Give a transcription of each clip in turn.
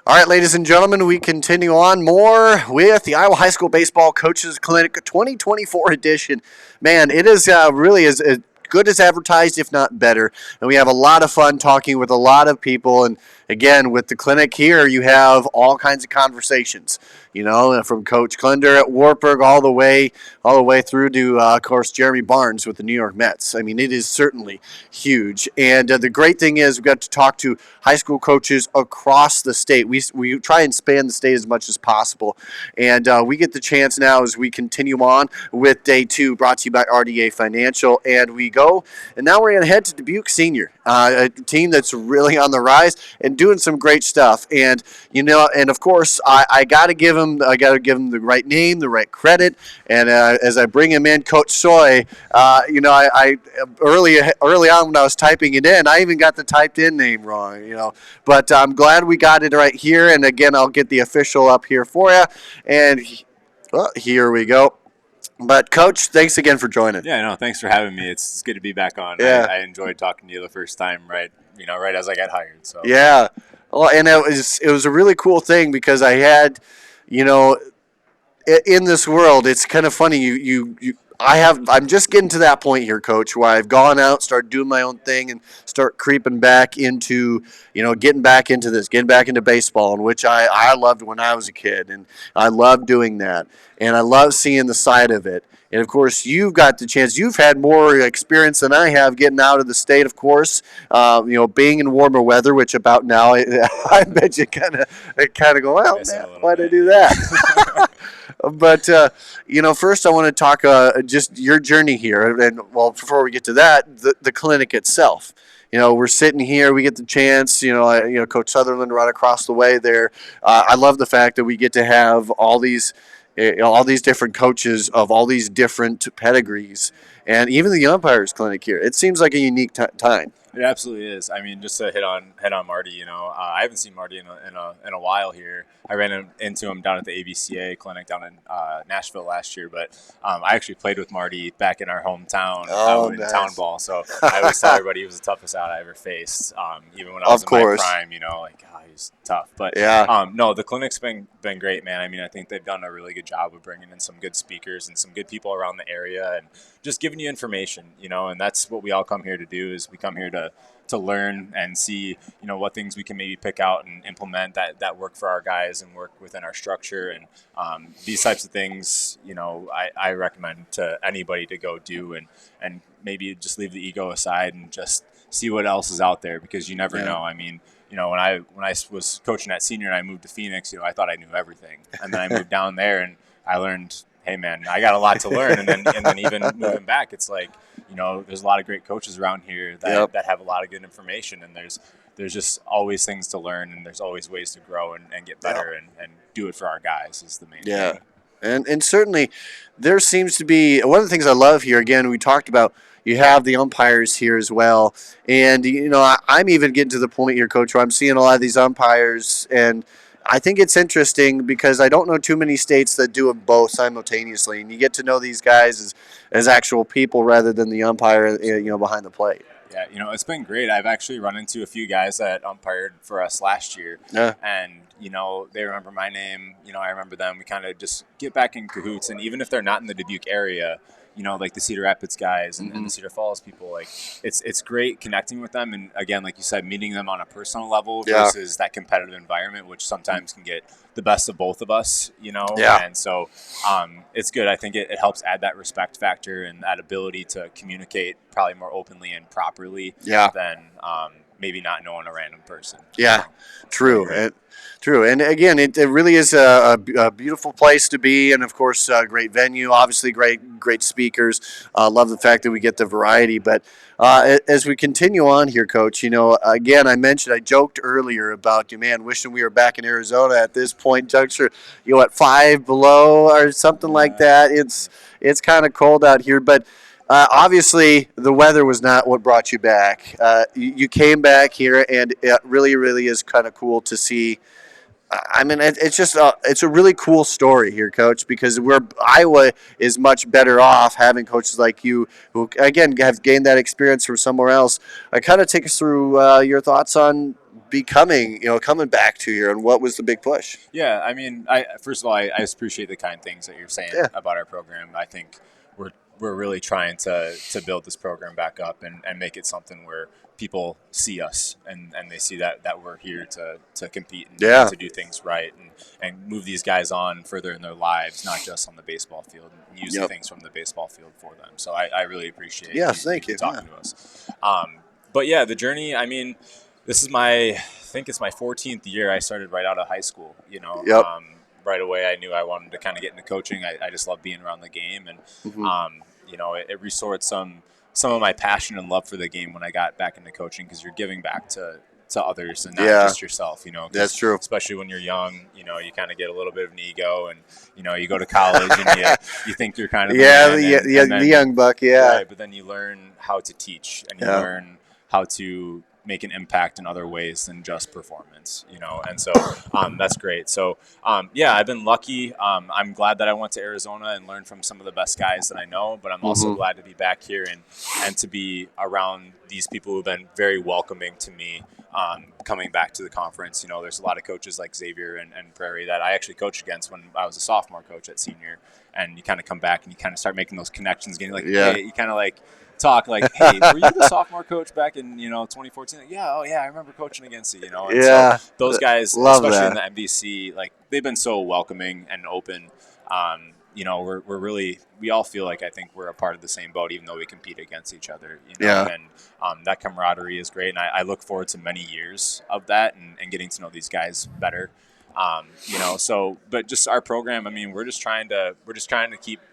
All right, ladies and gentlemen, we continue on more with the Iowa High School Baseball Coaches Clinic 2024 edition. Man, it is really as good as advertised, if not better. And we have a lot of fun talking with a lot of people. And again, with the clinic here, you have all kinds of conversations. You know, from Coach Klender at Wartburg all the way through to, of course, Jeremy Barnes with the New York Mets. I mean, it is certainly huge. And the great thing is we got to talk to high school coaches across the state. We try and span the state as much as possible. And we get the chance now as we continue on with day 2, brought to you by RDA Financial. And we go, and now we're going to head to Dubuque Senior, a team that's really on the rise and doing some great stuff. And, you know, and of course, I got to give him the right name, the right credit. And as I bring him in, Coach Soy, you know, I early on when I was typing it in, I even got the typed in name wrong, you know. But I'm glad we got it right here. And again, I'll get the official up here for you. And well, here we go. But Coach, thanks again for joining. Yeah, no, thanks for having me. It's good to be back on. Yeah. I enjoyed talking to you the first time, right as I got hired. So yeah, well, and it was a really cool thing because I had, you know, in this world, it's kind of funny. I'm just getting to that point here, Coach, where I've gone out, started doing my own thing, and start creeping back into, you know, getting back into baseball, in which I loved when I was a kid, and I love doing that, and I love seeing the side of it. And, of course, you've got the chance. You've had more experience than I have getting out of the state, of course, you know, being in warmer weather, which about now I bet you kind of go, well, man, why'd I do that? But, you know, first I want to talk just your journey here. And, well, before we get to that, the clinic itself. You know, we're sitting here. We get the chance, Coach Sutherland right across the way there. I love the fact that we get to have all these different coaches of all these different pedigrees, and even the umpires clinic here. It seems like a unique time. It absolutely is. I mean, just to hit on Marty, you know, I haven't seen Marty in a while here. I ran into him down at the ABCA clinic down in Nashville last year, but I actually played with Marty back in our hometown in nice. Town Ball. So I always tell everybody he was the toughest out I ever faced. Even when I was in my prime, you know, like he's tough. But yeah, no, the clinic's been great, man. I mean, I think they've done a really good job of bringing in some good speakers and some good people around the area and just giving you information, you know, and that's what we all come here to do. Is we come here to learn and see, you know, what things we can maybe pick out and implement that work for our guys and work within our structure. And these types of things, you know, I recommend to anybody to go do and maybe just leave the ego aside and just see what else is out there, because you never know. I mean, you know, when I was coaching at senior and I moved to Phoenix, you know, I thought I knew everything. And then I moved down there and I learned, hey man, I got a lot to learn. And then even moving back, it's like, you know, there's a lot of great coaches around here that have a lot of good information, and there's just always things to learn, and there's always ways to grow and get better and do it for our guys is the main thing. And certainly there seems to be one of the things I love here. Again, we talked about you have the umpires here as well, and you know, I'm even getting to the point here, Coach, where I'm seeing a lot of these umpires, and I think it's interesting because I don't know too many states that do it both simultaneously, and you get to know these guys as actual people rather than the umpire, you know, behind the plate. Yeah, you know, it's been great. I've actually run into a few guys that umpired for us last year, and you know, they remember my name. You know, I remember them. We kind of just get back in cahoots, and even if they're not in the Dubuque area, you know, like the Cedar Rapids guys and the Cedar Falls people, like it's great connecting with them. And again, like you said, meeting them on a personal level versus that competitive environment, which sometimes can get the best of both of us, you know? Yeah. And so it's good. I think it helps add that respect factor and that ability to communicate probably more openly and properly than maybe not knowing a random person. Yeah, true. True. And again, it really is a beautiful place to be. And of course, great venue, obviously great speakers. Love the fact that we get the variety. But as we continue on here, Coach, you know, again, I joked earlier about, wishing we were back in Arizona at this point, juncture, you know, at 5 below or something like that. It's kind of cold out here, but obviously the weather was not what brought you back. You came back here, and it really, really is kind of cool to see. I mean, it's just it's a really cool story here, Coach, because Iowa is much better off having coaches like you who, again, have gained that experience from somewhere else. Kind of take us through your thoughts on becoming, coming back to here, and what was the big push? Yeah, I mean, I first of all, I just appreciate the kind things that you're saying Yeah. about our program. I think we're really trying to build this program back up and make it something where people see us and they see that we're here to compete and to do things right and move these guys on further in their lives, not just on the baseball field, and use the things from the baseball field for them. So I really appreciate thank you talking to us. But yeah, the journey, I mean, this is I think it's my 14th year. I started right out of high school, Yep. Right away I knew I wanted to kind of get into coaching. I just love being around the game, and it restored some of my passion and love for the game when I got back into coaching, because you're giving back to others and not just yourself, That's true. Especially when you're young, you kind of get a little bit of an ego, and you go to college and you think you're kind of the young buck, right, but then you learn how to teach, and you Yeah. learn how to make an impact in other ways than just performance, and so that's great. So I've been lucky. I'm glad that I went to Arizona and learned from some of the best guys that I know, but I'm also glad to be back here and to be around these people who've been very welcoming to me. Coming back to the conference, there's a lot of coaches like Xavier and Prairie that I actually coached against when I was a sophomore coach at senior, and you kind of come back and you kind of start making those connections, getting like, hey, you kind of like talk like, hey, were you the sophomore coach back in 2014? Like, yeah, I remember coaching against you, and so those guys, especially in the MVC, like they've been so welcoming and open. We're really, we all feel like I think we're a part of the same boat, even though we compete against each other. And that camaraderie is great, and I look forward to many years of that and getting to know these guys better. But just our program, I mean, we're just trying to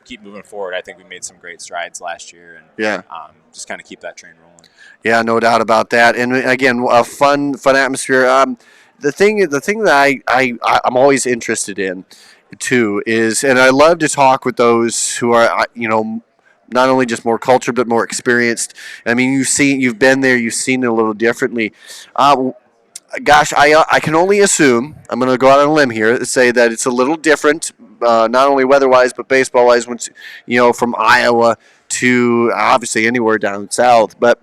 keep moving forward. I think we made some great strides last year, and just kind of keep that train rolling. Yeah, no doubt about that. And again, a fun atmosphere. The thing that I'm always interested in too is, and I love to talk with those who are not only just more cultured but more experienced. I mean, you've been there, you've seen it a little differently. Gosh, I can only assume, I'm going to go out on a limb here and say that it's a little different, not only weather-wise but baseball-wise, once from Iowa to obviously anywhere down south. But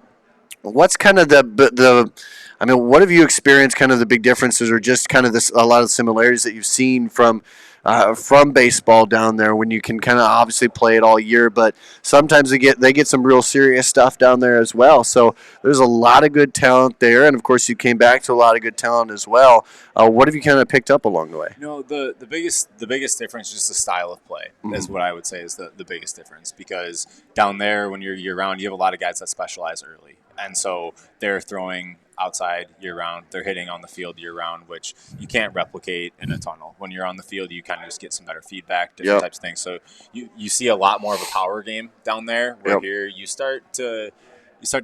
what's kind of I mean, what have you experienced? Kind of the big differences, or just kind of a lot of similarities that you've seen from baseball down there, when you can kind of obviously play it all year, but sometimes they get some real serious stuff down there as well. So there's a lot of good talent there, and of course you came back to a lot of good talent as well. What have you kind of picked up along the way? The biggest difference is just the style of play is what I would say is the biggest difference, because down there when you're year round, you have a lot of guys that specialize early, and so they're throwing outside year round, they're hitting on the field year round, which you can't replicate in a tunnel. When you're on the field, you kind of just get some better feedback, different types of things. So you see a lot more of a power game down there, where here you start to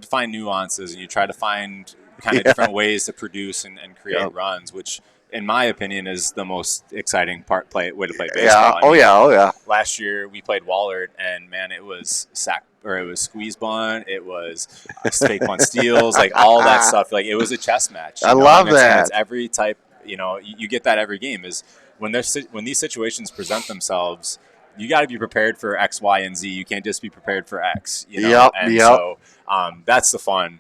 find nuances, and you try to find kind of different ways to produce and create runs, which in my opinion is the most exciting way to play baseball. Last year we played Wallard, and man, it was it was squeeze bunt, it was fake bunt steals, like all that stuff. Like it was a chess match. I love that. It's every type. You get that every game. Is when these situations present themselves, you got to be prepared for X, Y, and Z. You can't just be prepared for X. So that's the fun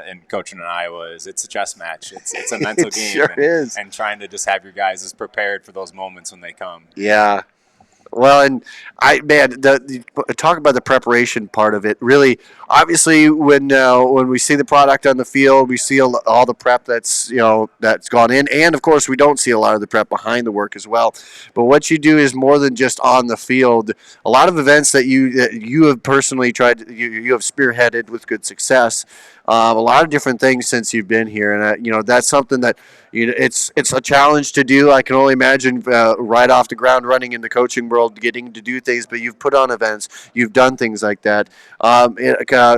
in coaching in Iowa. Is it's a chess match. It's a mental game. Sure is. And trying to just have your guys as prepared for those moments when they come. Yeah. Well, and talk about the preparation part of it. Really, obviously, when we see the product on the field, we see all the prep that's gone in, and of course, we don't see a lot of the prep behind the work as well. But what you do is more than just on the field. A lot of events that you have personally tried, you have spearheaded with good success. A lot of different things since you've been here, and that's something that it's a challenge to do. I can only imagine right off the ground running in the coaching world, getting to do things. But you've put on events, you've done things like that.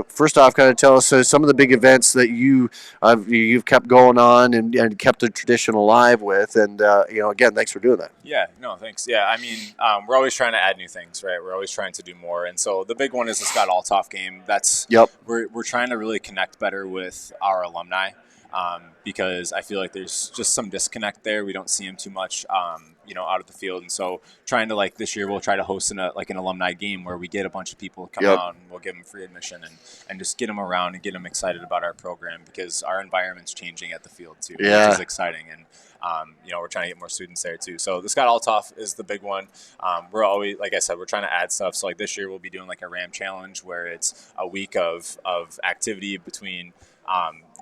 First off, kind of tell us some of the big events that you've kept going on and kept the tradition alive with. And again, thanks for doing that. Yeah, no, thanks. Yeah, I mean, we're always trying to add new things, right? We're always trying to do more, and so the big one is the Scott Altoff game. We're trying to really connect better with our alumni. because I feel like there's just some disconnect there. We don't see him too much, out of the field. And so trying to, like, this year we'll try to host an alumni game where we get a bunch of people to come Yep. out and we'll give them free admission and just get them around and get them excited about our program, because our environment's changing at the field too, Yeah. which is exciting. And we're trying to get more students there too. So the Scott Altoff is the big one. We're always, like I said, we're trying to add stuff. So like this year we'll be doing like a Ram Challenge where it's a week of activity between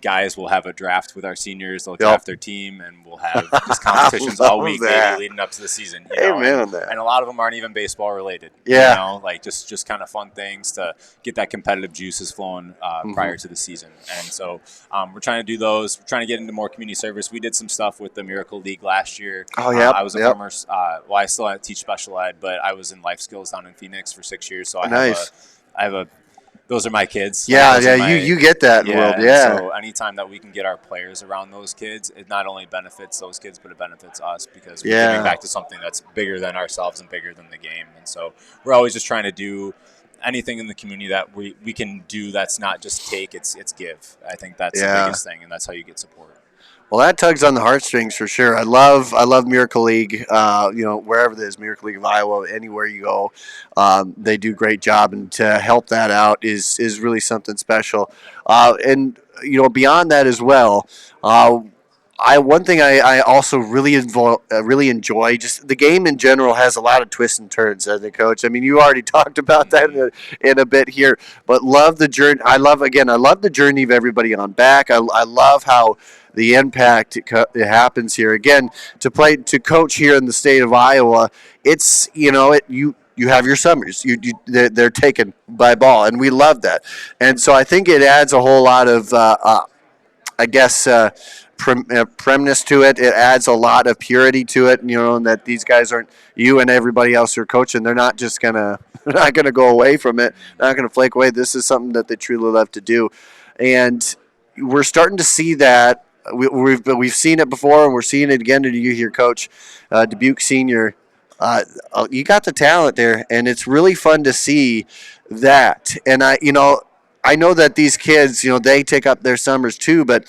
guys. Will have a draft with our seniors. They'll draft their team, and we'll have just competitions all week, maybe leading up to the season. Amen. And a lot of them aren't even baseball related. Yeah. Like just kind of fun things to get that competitive juices flowing prior to the season. And so we're trying to do those. We're trying to get into more community service. We did some stuff with the Miracle League last year. Oh, yeah. I was a former. I still teach special ed, but I was in life skills down in Phoenix for 6 years. So I have a. Those are my kids. Yeah, you get that in the world. Yeah. So anytime that we can get our players around those kids, it not only benefits those kids, but it benefits us, because we're giving back to something that's bigger than ourselves and bigger than the game. And so we're always just trying to do anything in the community that we can do that's not just take, it's give. I think that's the biggest thing, and that's how you get support. Well, that tugs on the heartstrings for sure. I love Miracle League. Wherever it is, Miracle League of Iowa, anywhere you go, they do a great job, and to help that out is really something special. And beyond that as well, one thing I also really enjoy, just the game in general has a lot of twists and turns, as a coach. I mean, you already talked about that in a bit here, but love the journey. I love the journey of everybody on back. I love how the impact it happens here. Again, to coach here in the state of Iowa, it's you have your summers. They're taken by ball, and we love that. And so I think it adds a whole lot of premise to it. It adds a lot of purity to it, and that these guys aren't, you and everybody else who are coaching, they're not just they're not gonna go away from it, not gonna flake away. This is something that they truly love to do, and we're starting to see that. We've seen it before, and we're seeing it again. And you hear Coach Dubuque Senior. You got the talent there, and it's really fun to see that. And I know that these kids, they take up their summers too, but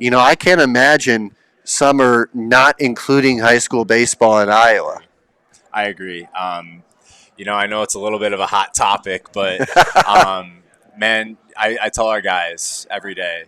I can't imagine summer not including high school baseball in Iowa. I agree. I know it's a little bit of a hot topic, but man, I tell our guys every day,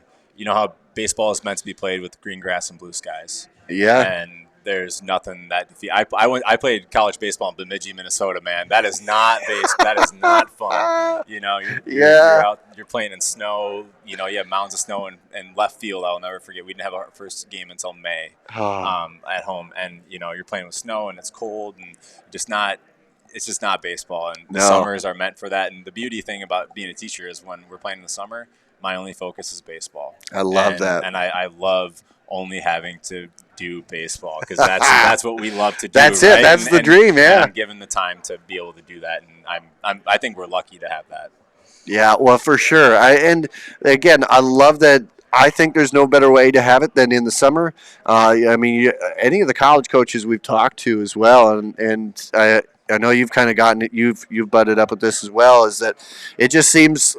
how baseball is meant to be played with green grass and blue skies. Yeah. And there's nothing that I played college baseball in Bemidji, Minnesota, man. That is not that is not fun. You're playing in snow. You have mounds of snow in left field. I'll never forget. We didn't have our first game until May at home, and you're playing with snow and it's cold and it's just not baseball. And the summers are meant for that. And the beauty thing about being a teacher is when we're playing in the summer, my only focus is baseball. I love that. And I love only having to do baseball, because that's what we love to do. That's right? it. That's the dream. Yeah. And I'm given the time to be able to do that, and I think we're lucky to have that. Yeah, well, for sure. And again, I love that. I think there's no better way to have it than in the summer. Any of the college coaches we've talked to as well, and I know you've kind of gotten it. You've butted up with this as well. Is that it just seems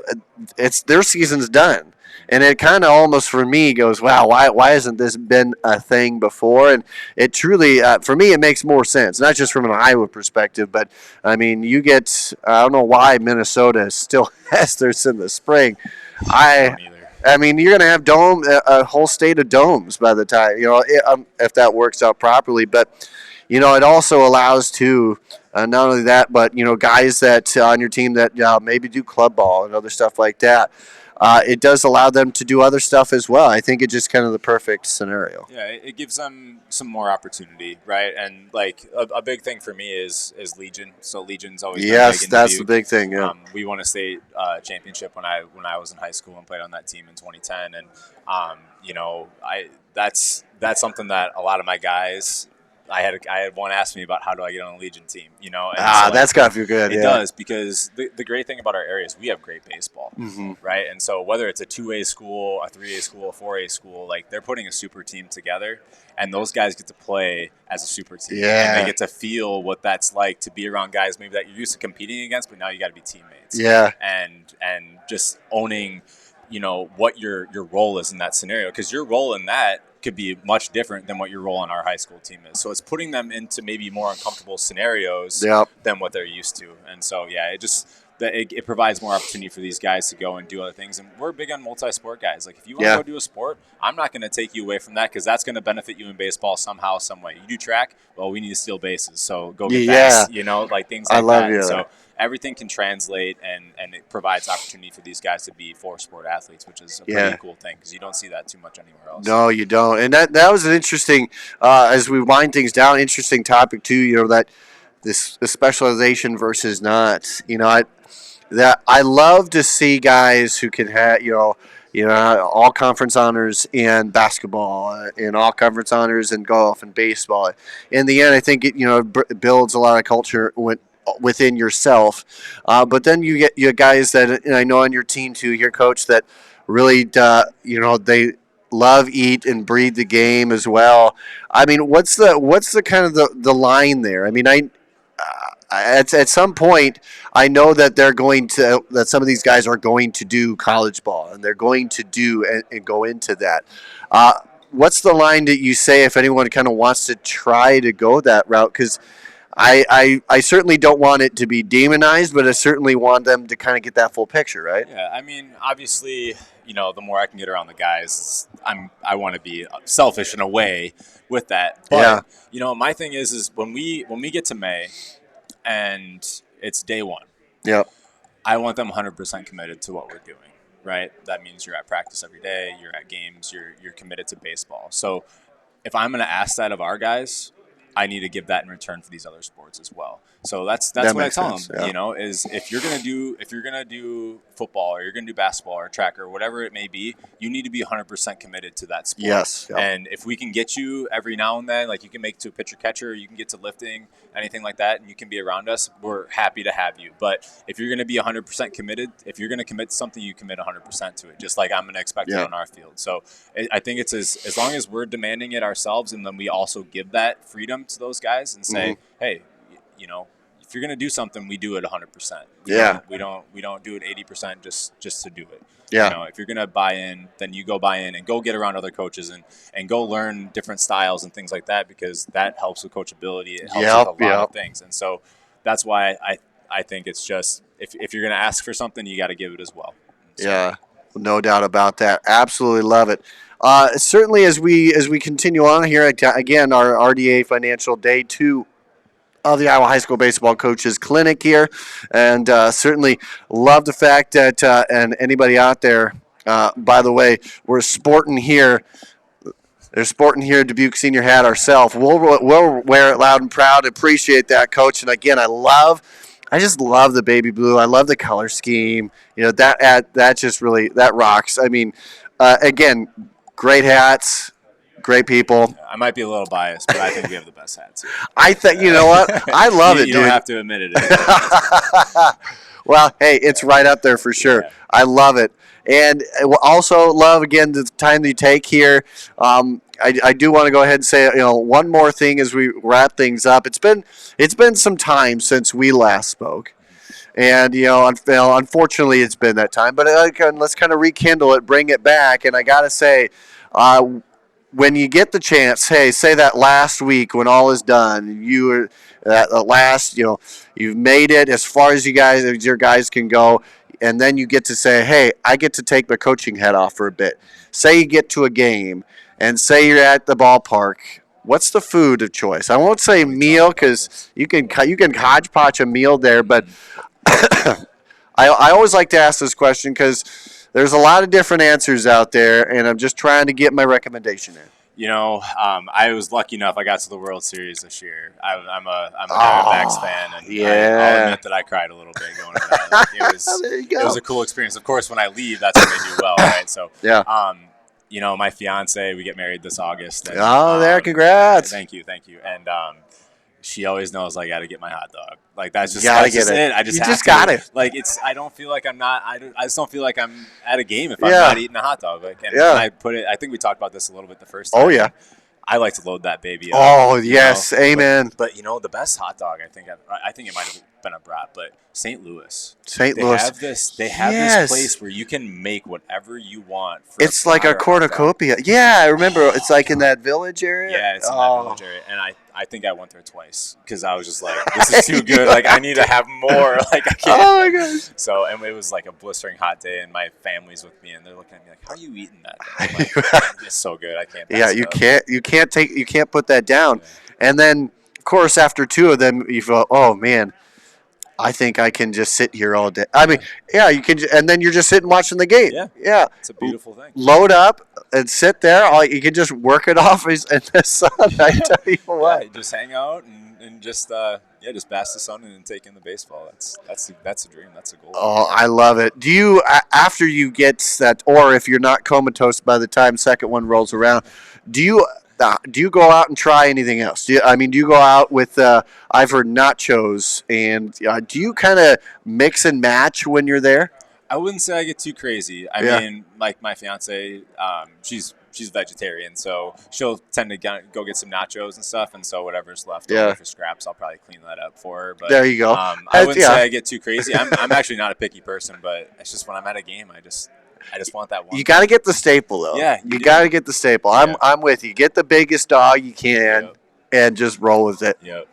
it's their season's done. And it kind of almost for me goes, wow, why hasn't this been a thing before? And it truly, for me, it makes more sense, not just from an Iowa perspective, but I mean, I don't know why Minnesota still has theirs in the spring. I mean, you're going to have a whole state of domes by the time, if that works out properly. But, it also allows not only that, but, guys that on your team that maybe do club ball and other stuff like that. It does allow them to do other stuff as well. I think it's just kind of the perfect scenario. Yeah, it gives them some more opportunity, right? And like a big thing for me is Legion. So Legion's always been big in that's Dubuque. the big thing. Yeah, we won a state championship when I was in high school and played on that team in 2010, and that's something that a lot of my guys. I had one ask me about how do I get on a Legion team, And so that's got to feel good. It does, because the great thing about our area is we have great baseball, right? And so whether it's a 2A school, a 3A school, a 4A school, like they're putting a super team together, and those guys get to play as a super team. Yeah. And they get to feel what that's like to be around guys maybe that you're used to competing against, but now you got to be teammates. Yeah. And just owning what your role is in that scenario, because your role in that could be much different than what your role on our high school team is. So it's putting them into maybe more uncomfortable scenarios than what they're used to. And so, yeah, it provides more opportunity for these guys to go and do other things. And we're big on multi-sport guys. Like, if you want to go do a sport, I'm not going to take you away from that, because that's going to benefit you in baseball somehow, some way. You do track, well, we need to steal bases, so go get bats, like things like that. And so everything can translate, and it provides opportunity for these guys to be four-sport athletes, which is a pretty cool thing, because you don't see that too much anywhere else. No, you don't. And that was an interesting, as we wind things down, interesting topic too. That this specialization versus not. I love to see guys who can have all conference honors in basketball, and all conference honors in golf and baseball. In the end, I think it builds a lot of culture within yourself. But then you get guys that, and I know on your team too, your coach, that really they love, eat, and breathe the game as well. I mean, what's the kind of the line there? I mean, at some point, I know that that some of these guys are going to do college ball, and they're going to do and go into that. What's the line that you say if anyone kind of wants to try to go that route? Because I certainly don't want it to be demonized, but I certainly want them to kind of get that full picture, right? Yeah, I mean, obviously, the more I can get around the guys, I want to be selfish in a way with that. But my thing is when we get to May and it's day one, I want them 100% committed to what we're doing. Right? That means you're at practice every day, you're at games, you're committed to baseball. So if I'm going to ask that of our guys, I need to give that in return for these other sports as well. So that's what I tell them. Is if you're gonna do football, or you're gonna do basketball or track or whatever it may be, you need to be 100% committed to that sport. Yes. And if we can get you every now and then, like you can make it to a pitcher catcher, you can get to lifting, anything like that, and you can be around us, we're happy to have you. But if you're gonna be 100% committed, if you're gonna commit to something, you commit 100% to it, just like I'm gonna expect it on our field. So I think it's as long as we're demanding it ourselves, and then we also give that freedom to those guys and say, hey, if you're going to do something, we do it 100%. We don't do it 80% just to do it. If you're going to buy in, then you go buy in and go get around other coaches and go learn different styles and things like that, because that helps with coachability. It helps with a lot of things. And so that's why I think it's just, if you're going to ask for something, you got to give it as well. So, no doubt about that. Absolutely love it. Certainly, as we continue on here, again, our RDA Financial Day 2 of the Iowa High School Baseball Coaches Clinic here, and certainly love the fact that, and anybody out there, by the way, we're sporting here. They're sporting here Dubuque Senior hat ourselves. We'll wear it loud and proud. Appreciate that, Coach. And again, I just love the baby blue. I love the color scheme. That just really, that rocks. I mean, again, great hats, great people. I might be a little biased, but I think we have the best hats here. I think, you know what? I love it, dude. You don't have to admit it. Well, hey, it's right up there for sure. Yeah. I love it. And also love, again, the time that you take here. I do want to go ahead and say, one more thing as we wrap things up. It's been some time since we last spoke. And, unfortunately, it's been that time. But let's kind of rekindle it, bring it back. And I got to say, when you get the chance, hey, say that last week when all is done, you were at last, you've made it as far as your guys can go. And then you get to say, hey, I get to take my coaching hat off for a bit. Say you get to a game and say you're at the ballpark. What's the food of choice? I won't say meal, because you can hodgepodge a meal there, but I always like to ask this question because there's a lot of different answers out there, and I'm just trying to get my recommendation in. I was lucky enough. I got to the World Series this year. I'm a Diamondbacks fan, and I'll admit that I cried a little bit going to that. There you go. It was a cool experience. Of course, when I leave, that's when they do well, right? So, my fiance, we get married this August. And, congrats! Thank you, and she always knows I got to get my hot dog. Like that's just it. I just you have just to. got it. Like I don't feel like I'm not. I just don't feel like I'm at a game if I'm not eating a hot dog. Like and I put it. I think we talked about this a little bit the first time. Oh yeah. I like to load that baby up. Oh yes, amen. But the best hot dog I think it might have been abroad, but St. Louis. St. They Louis. have this. They have this place where you can make whatever you want. For It's like a cornucopia. Yeah, I remember. It's like in that village area. Yeah, it's in that village area, and I think I went there twice because I was just like, this is too good. Like, I need to have more. Like, I can't. Oh my gosh. So, and it was like a blistering hot day, and my family's with me, and they're looking at me like, "How are you eating that?" I'm like, it's so good. I can't. Yeah, you can't put that down. Yeah. And then, of course, after two of them, you go, oh man, I think I can just sit here all day. I mean, yeah, you can, and then you're just sitting watching the game. Yeah, it's a beautiful thing. Load up and sit there. You can just work it off in the sun. I tell you what, yeah, just hang out and just just bask the sun and take in the baseball. That's a dream. That's a goal. Oh, I love it. Do you after you get that, or if you're not comatose by the time second one rolls around, do you go out and try anything else? Do you go out with, I've heard nachos, and do you kind of mix and match when you're there? I wouldn't say I get too crazy. I mean, like my fiance, she's vegetarian, so she'll tend to go get some nachos and stuff, and so whatever's left over for scraps, I'll probably clean that up for her. But there you go. I wouldn't say I get too crazy. I'm actually not a picky person, but it's just when I'm at a game, I just want that one. You got to get the staple, though. Yeah, you got to get the staple. I'm with you. Get the biggest dog you can, and just roll with it. Yep.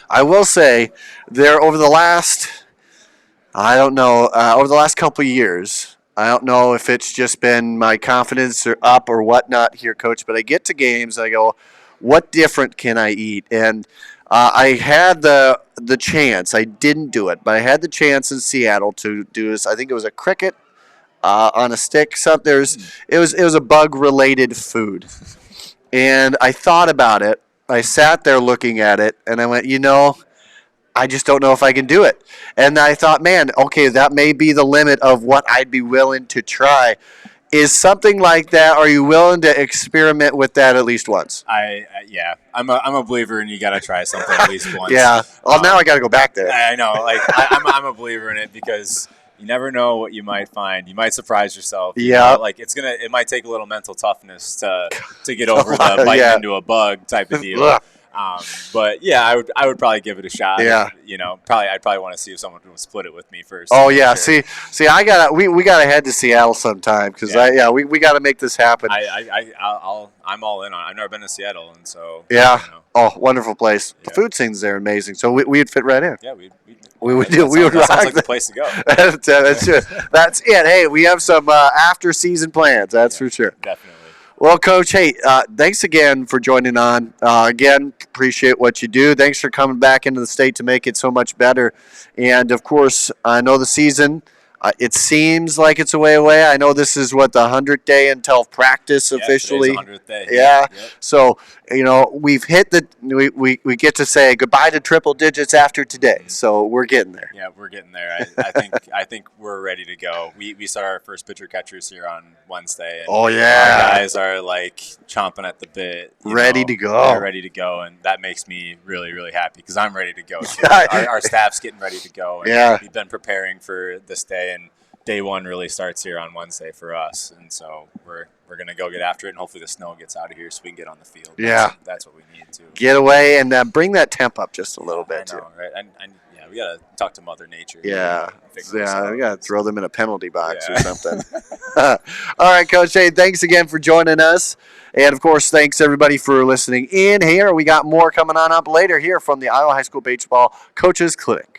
I will say, over the last couple of years, I don't know if it's just been my confidence or up or whatnot here, Coach, but I get to games and I go, what different can I eat? And I had the chance. I didn't do it, but I had the chance in Seattle to do this. I think it was a cricket on a stick. It was a bug-related food. And I thought about it. I sat there looking at it, and I went, I just don't know if I can do it. And I thought, man, okay, that may be the limit of what I'd be willing to try. Is something like that, are you willing to experiment with that at least once? I'm a believer in you got to try something at least once. Yeah. Well, now I got to go back there. I know. Like, I'm a believer in it because you never know what you might find. You might surprise yourself. Yeah. Like it might take a little mental toughness to get over the biting into a bug type of deal. But yeah, I would probably give it a shot. Yeah. I'd probably want to see if someone would split it with me first. Oh yeah. Sure. See, we gotta head to Seattle sometime because we gotta make this happen. I'm all in on it. I've never been to Seattle, and so Oh, wonderful place. The food scenes there are amazing. So we'd fit right in. Yeah, we would rock. That sounds like the place to go. That's it. Hey, we have some after season plans. That's for sure. Definitely. Well, Coach, hey, thanks again for joining on. Again, appreciate what you do. Thanks for coming back into the state to make it so much better. And, of course, I know the season, it seems like it's a way away. I know this is, the 100th day until practice officially. Today's the 100th day. Yeah. Yep. So, we've hit we get to say goodbye to triple digits after today. Mm-hmm. So we're getting there. Yeah, we're getting there. I think we're ready to go. We start our first pitcher catchers here on Wednesday. And oh yeah, our guys are like chomping at the bit, ready to go. They're ready to go, and that makes me really, really happy because I'm ready to go too. Our staff's getting ready to go. And we've been preparing for this day, and day one really starts here on Wednesday for us, and so we're going to go get after it, and hopefully the snow gets out of here so we can get on the field. That's what we need to get away and bring that temp up just a little bit. I know, right? And we got to talk to Mother Nature. Yeah, we got to throw them in a penalty box or something. All right, Coach. Hey, thanks again for joining us, and of course, thanks everybody for listening in. Here we got more coming on up later here from the Iowa High School Baseball Coaches Clinic.